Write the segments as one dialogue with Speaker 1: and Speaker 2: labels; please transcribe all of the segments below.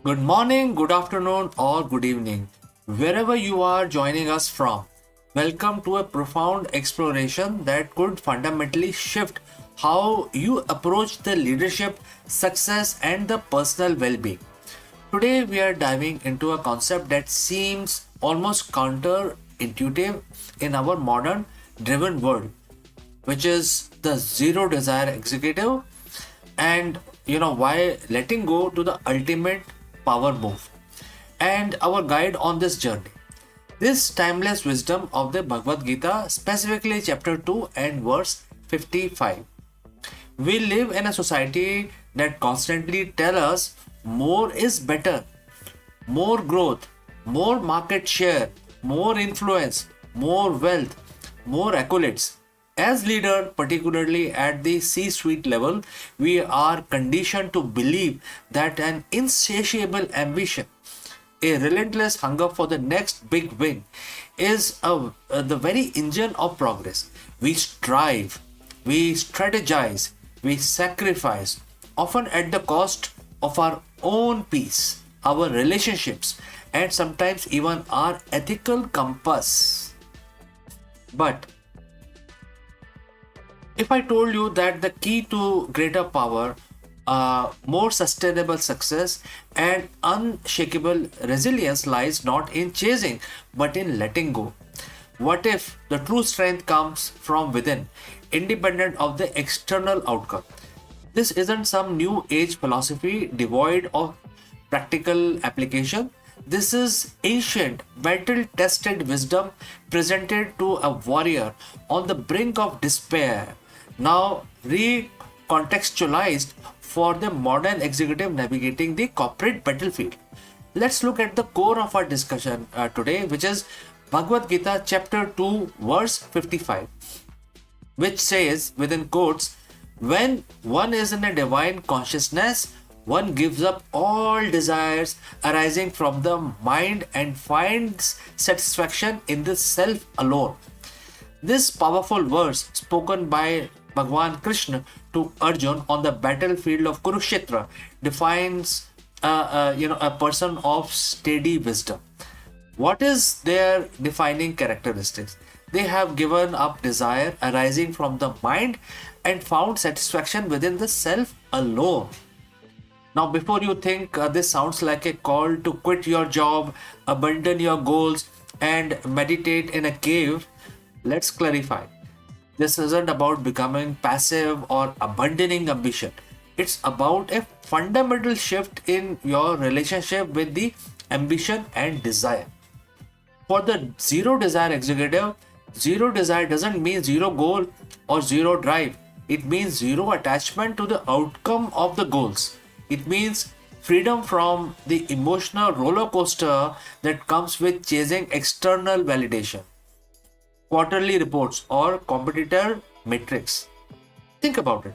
Speaker 1: Good morning, good afternoon, or good evening, wherever you are joining us from. Welcome to a profound exploration that could fundamentally shift how you approach the leadership, success, and the personal well being. Today, we are diving into a concept that seems almost counterintuitive in our modern driven world, which is the zero desire executive, and why letting go to the ultimate power move, and our guide on this journey, this timeless wisdom of the Bhagavad Gita, specifically chapter 2 and verse 55. We live in a society that constantly tell us more is better, more growth, more market share, more influence, more wealth, more accolades. As leader, particularly at the C-suite level, we are conditioned to believe that an insatiable ambition, a relentless hunger for the next big win, is the very engine of progress. We strive, we strategize, we sacrifice, often at the cost of our own peace, our relationships, and sometimes even our ethical compass. But if I told you that the key to greater power, more sustainable success, and unshakable resilience lies not in chasing but in letting go? What if the true strength comes from within, independent of the external outcome? This isn't some new age philosophy devoid of practical application. This is ancient, battle tested wisdom presented to a warrior on the brink of despair, now recontextualized for the modern executive navigating the corporate battlefield. Let's look at the core of our discussion today, which is Bhagavad Gita, chapter 2, verse 55, which says, within quotes, when one is in a divine consciousness, one gives up all desires arising from the mind and finds satisfaction in the self alone. This powerful verse, spoken by Bhagwan Krishna to Arjun on the battlefield of Kurukshetra, defines a person of steady wisdom. What is their defining characteristics? They have given up desire arising from the mind and found satisfaction within the self alone. Now, before you think this sounds like a call to quit your job, abandon your goals, and meditate in a cave, let's clarify. This isn't about becoming passive or abandoning ambition. It's about a fundamental shift in your relationship with the ambition and desire. For the zero desire executive, zero desire doesn't mean zero goal or zero drive. It means zero attachment to the outcome of the goals. It means freedom from the emotional roller coaster that comes with chasing external validation, quarterly reports, or competitor metrics. Think about it.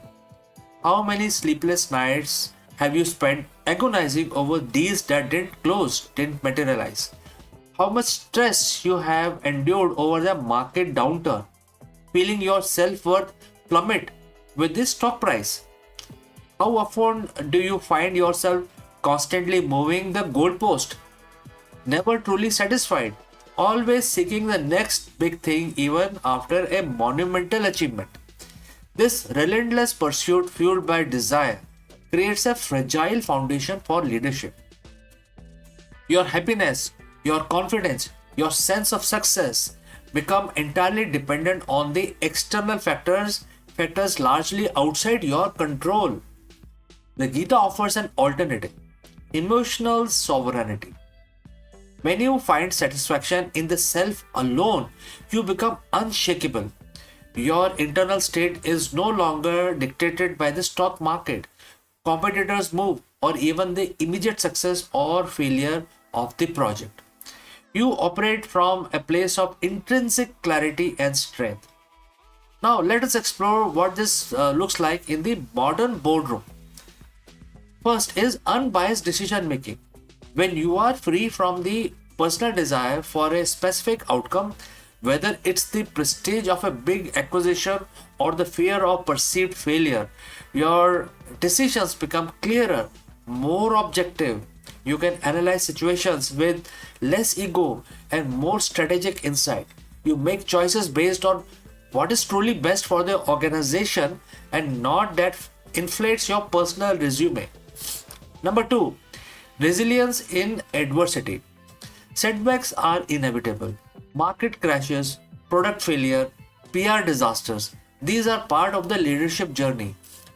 Speaker 1: How many sleepless nights have you spent agonizing over deals that didn't close, didn't materialize? How much stress you have endured over the market downturn, feeling your self-worth plummet with this stock price? How often do you find yourself constantly moving the goalpost, never truly satisfied, always seeking the next big thing even after a monumental achievement? This relentless pursuit fueled by desire creates a fragile foundation for leadership. Your happiness, your confidence, your sense of success become entirely dependent on the external factors largely outside your control. The Gita offers an alternative, emotional sovereignty. When you find satisfaction in the self alone, you become unshakable. Your internal state is no longer dictated by the stock market, competitors' move, or even the immediate success or failure of the project. You operate from a place of intrinsic clarity and strength. Now, let us explore what this looks like in the modern boardroom. First is unbiased decision making. When you are free from the personal desire for a specific outcome, whether it's the prestige of a big acquisition or the fear of perceived failure, your decisions become clearer, more objective. You can analyze situations with less ego and more strategic insight. You make choices based on what is truly best for the organization and not that inflates your personal resume. Number two, resilience in adversity. Setbacks are inevitable. Market crashes, product failure, PR disasters. These are part of the leadership journey.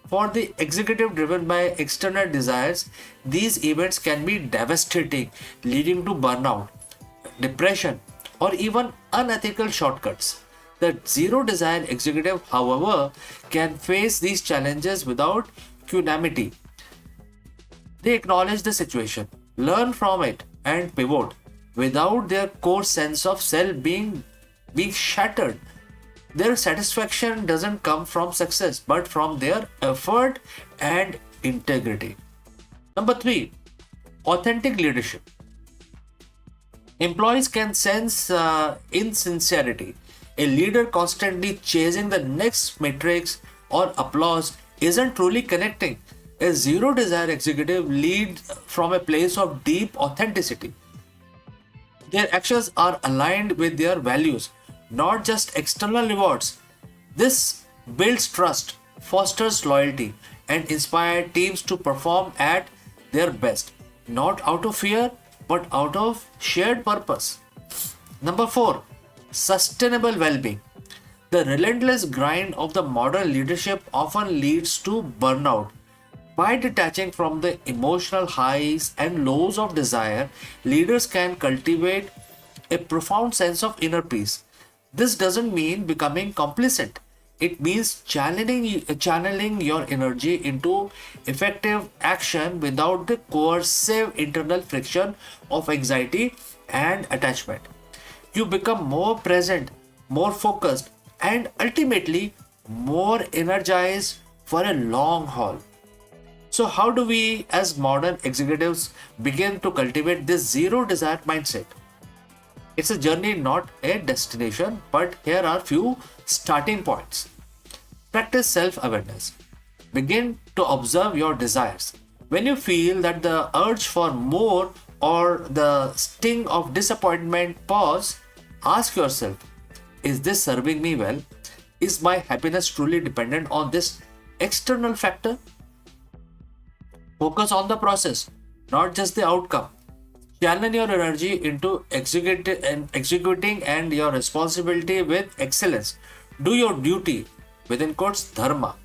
Speaker 1: For the executive driven by external desires, these events can be devastating, leading to burnout, depression, or even unethical shortcuts. The zero desire executive, however, can face these challenges without equanimity. They acknowledge the situation, learn from it, and pivot without their core sense of self being shattered. Their satisfaction doesn't come from success but from their effort and integrity. Number three, authentic leadership. Employees can sense insincerity. A leader constantly chasing the next metrics or applause isn't truly connecting. A zero desire executive leads from a place of deep authenticity. Their actions are aligned with their values, not just external rewards. This builds trust, fosters loyalty, and inspires teams to perform at their best, not out of fear, but out of shared purpose. Number four, sustainable well being. The relentless grind of the modern leadership often leads to burnout. By detaching from the emotional highs and lows of desire, leaders can cultivate a profound sense of inner peace. This doesn't mean becoming complacent. It means channeling your energy into effective action without the coercive internal friction of anxiety and attachment. You become more present, more focused, and ultimately more energized for a long haul. So, how do we as modern executives begin to cultivate this zero desire mindset? It's a journey, not a destination, but here are few starting points. Practice self-awareness. Begin to observe your desires. When you feel that the urge for more or the sting of disappointment, pause, ask yourself, is this serving me well? Is my happiness truly dependent on this external factor? Focus on the process, not just the outcome. Channel your energy into executing and your responsibility with excellence. Do your duty, within quotes, dharma,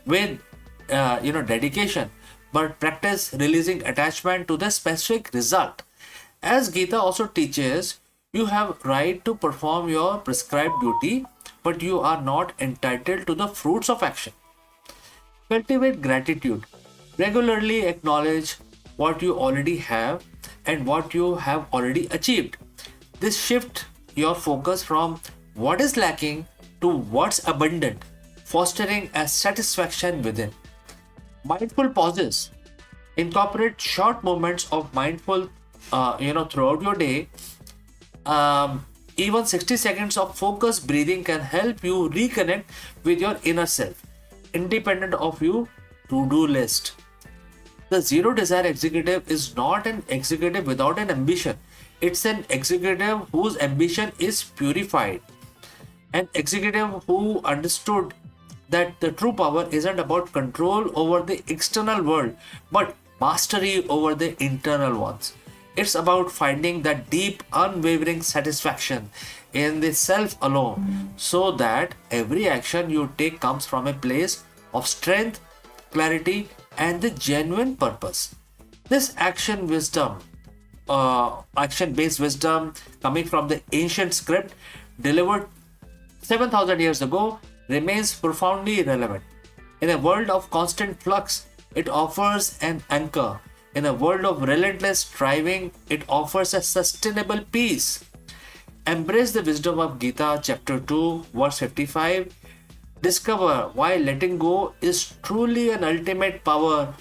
Speaker 1: with dedication, but practice releasing attachment to the specific result. As Gita also teaches, you have right to perform your prescribed duty, but you are not entitled to the fruits of action. Cultivate gratitude. Regularly acknowledge what you already have and what you have already achieved. This shift your focus from what is lacking to what's abundant, fostering a satisfaction within. Mindful pauses. Incorporate short moments of mindful, throughout your day. Even 60 seconds of focused breathing can help you reconnect with your inner self, independent of your to-do list. The zero desire executive is not an executive without an ambition. It's an executive whose ambition is purified. An executive who understood that the true power isn't about control over the external world, but mastery over the internal ones. It's about finding that deep, unwavering satisfaction in the self alone, so that every action you take comes from a place of strength, clarity, and the genuine purpose. This action-based wisdom coming from the ancient script delivered 7,000 years ago remains profoundly relevant. In a world of constant flux, it offers an anchor. In a world of relentless striving, it offers a sustainable peace. Embrace the wisdom of Gita, chapter 2, verse 55. Discover why letting go is truly an ultimate power,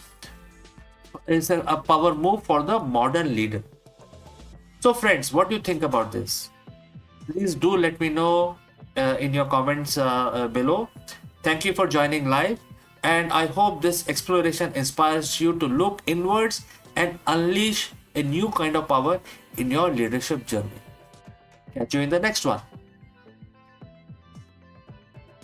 Speaker 1: is a power move for the modern leader. So, friends, what do you think about this? Please do let me know in your comments below. Thank you for joining live, and I hope this exploration inspires you to look inwards and unleash a new kind of power in your leadership journey. Catch you in the next one.